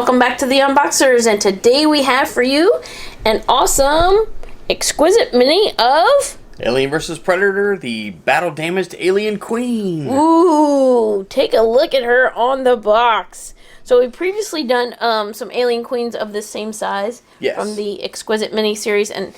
welcome back to the Unboxers, and today we have for you an awesome Exquisite mini of Alien vs. Predator, the battle-damaged alien queen. Ooh, take a look at her on the box. So we've previously done some alien queens of this same size from the Exquisite mini series, and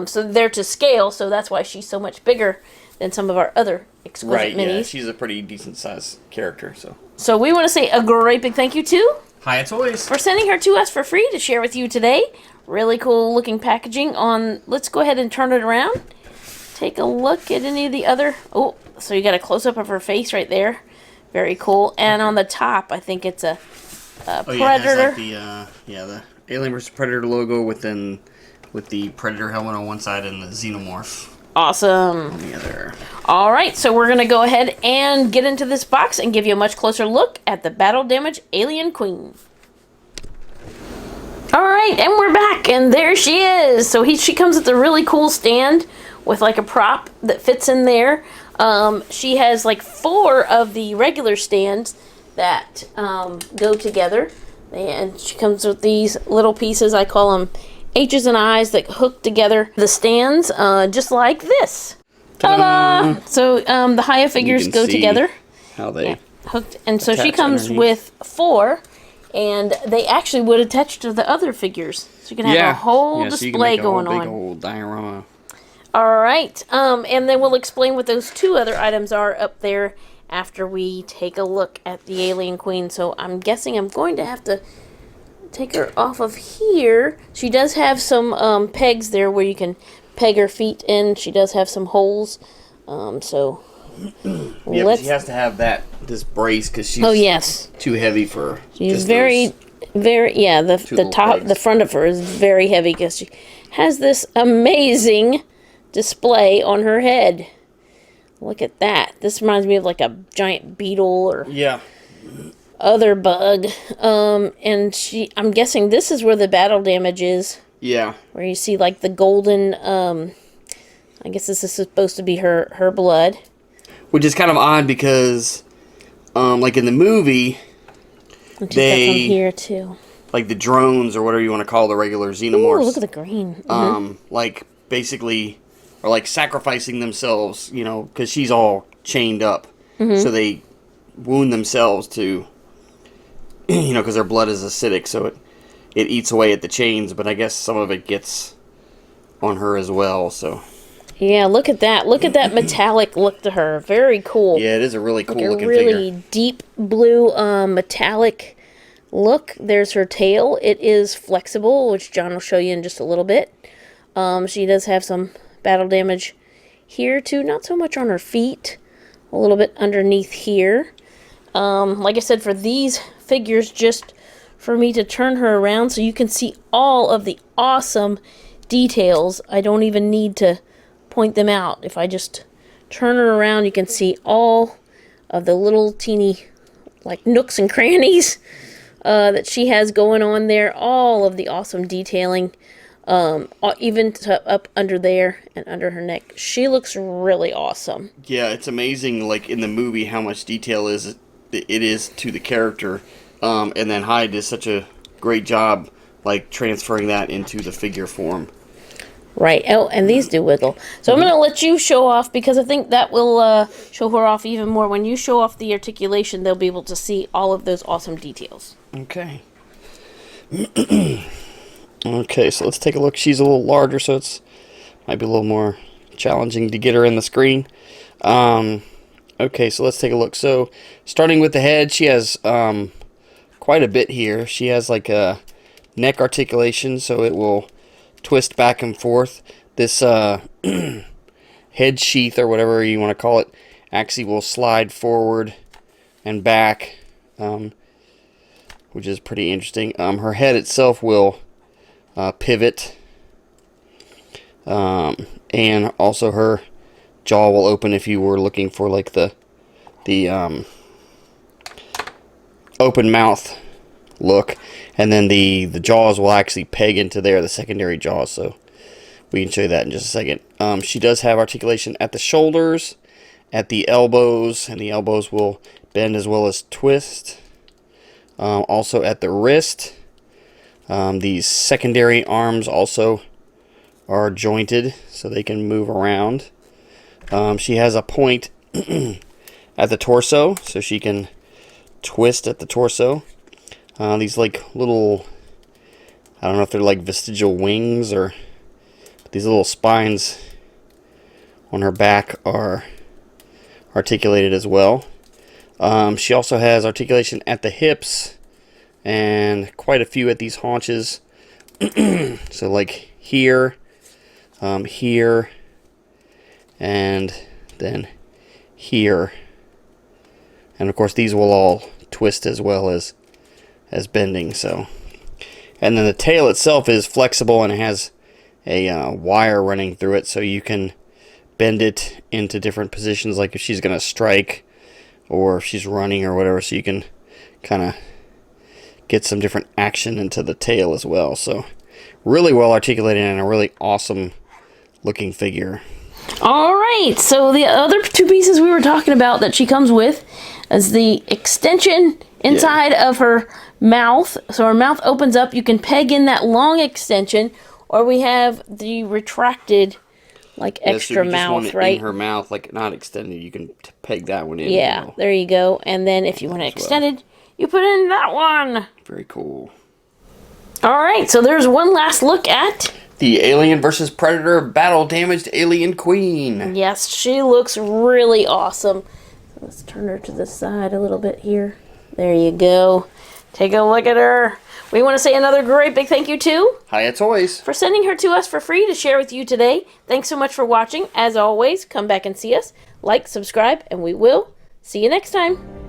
so they're to scale, so that's why she's so much bigger than some of our other Exquisite minis. Yeah, she's a pretty decent-sized character, So we want to say a great big thank you to Hiya Toys for sending her to us for free to share with you today. Really cool looking packaging on. Let's go ahead and turn it around. Take a look at any of the other. Oh, so you got a close up of her face right there. Very cool. And on the top, I think it's a Predator. Yeah, it has like the Alien vs. Predator logo with the Predator helmet on one side and the Xenomorph Awesome. on the other. All right, so we're going to go ahead and get into this box and give you a much closer look at the battle damage alien queen. All right, and we're back, and there she is. So she comes with a really cool stand with like a prop that fits in there. She has like 4 of the regular stands that go together, and she comes with these little pieces. I call them H's and I's that hook together the stands, just like this. Ta-da! So the Hiya figures go together. How they hooked, and so she comes with 4, and they actually would attach to the other figures. So you can have a whole display going on. Big old diorama. All right, and then we'll explain what those 2 other items are up there after we take a look at the alien queen. So I'm guessing I'm going to have to take her off of here. She does have some pegs there where you can peg her feet in. She does have some holes. So yeah, she has to have this brace because she's too heavy for. She's very the front of her is very heavy because she has this amazing display on her head. Look at that. This reminds me of like a giant beetle or other bug. And I'm guessing this is where the battle damage is. Yeah. Where you see like the golden, I guess this is supposed to be her blood. Which is kind of odd because, like in the movie, they from here too. Like the drones or whatever you want to call the regular Xenomorphs. Ooh, look at the green. Like basically are like sacrificing themselves, you know, because she's all chained up. So they wound themselves to, you know, because their blood is acidic, so it eats away at the chains, but I guess some of it gets on her as well, so. Yeah, look at that. Look at that metallic look to her. Very cool. Yeah, it is a really cool looking figure. Really deep blue metallic look. There's her tail. It is flexible, which John will show you in just a little bit. She does have some battle damage here too. Not so much on her feet. A little bit underneath here. Like I said, for these figures, just for me to turn her around so you can see all of the awesome details. I don't even need to point them out. If I just turn her around, you can see all of the little teeny like nooks and crannies that she has going on there. All of the awesome detailing, even up under there and under her neck. She looks really awesome. Yeah, it's amazing, like in the movie, how much detail it is to the character. And then Hyde does such a great job, like transferring that into the figure form. Right. Oh, and these do wiggle. So I'm going to let you show off because I think that will show her off even more. When you show off the articulation, they'll be able to see all of those awesome details. Okay. Okay, so let's take a look. She's a little larger, so it's might be a little more challenging to get her in the screen. Okay, so let's take a look. So starting with the head, she has quite a bit here. She has like a neck articulation, so it will twist back and forth. This head sheath, or whatever you want to call it, actually will slide forward and back, which is pretty interesting. Her head itself will pivot, and also her jaw will open if you were looking for like the open mouth look, and then the jaws will actually peg into there, the secondary jaws, so we can show you that in just a second. She does have articulation at the shoulders, at the elbows, and the elbows will bend as well as twist. Also at the wrist. These secondary arms also are jointed so they can move around. She has a point at the torso, so she can twist at the torso. These like little, I don't know if they're like vestigial wings or these little spines on her back are articulated as well. She also has articulation at the hips and quite a few at these haunches. So like here, here, and then here. And of course these will all twist as well as bending. So, and then the tail itself is flexible and it has a wire running through it, so you can bend it into different positions, like if she's gonna strike or if she's running or whatever, so you can kind of get some different action into the tail as well. So really well articulated and a really awesome looking figure. All right, so the other two pieces we were talking about that she comes with is the extension inside of her mouth. So her mouth opens up. You can peg in that long extension, or we have the retracted, like extra so mouth, right? In her mouth, like not extended. You can peg that one in. Yeah, well. There you go. And then if you want it extended, you put in that one. Very cool. All right, so there's one last look at the Alien vs. Predator Battle Damaged Alien Queen. Yes, she looks really awesome. So let's turn her to the side a little bit here. There you go. Take a look at her. We want to say another great big thank you to Hiya Toys for sending her to us for free to share with you today. Thanks so much for watching. As always, come back and see us. Like, subscribe, and we will see you next time.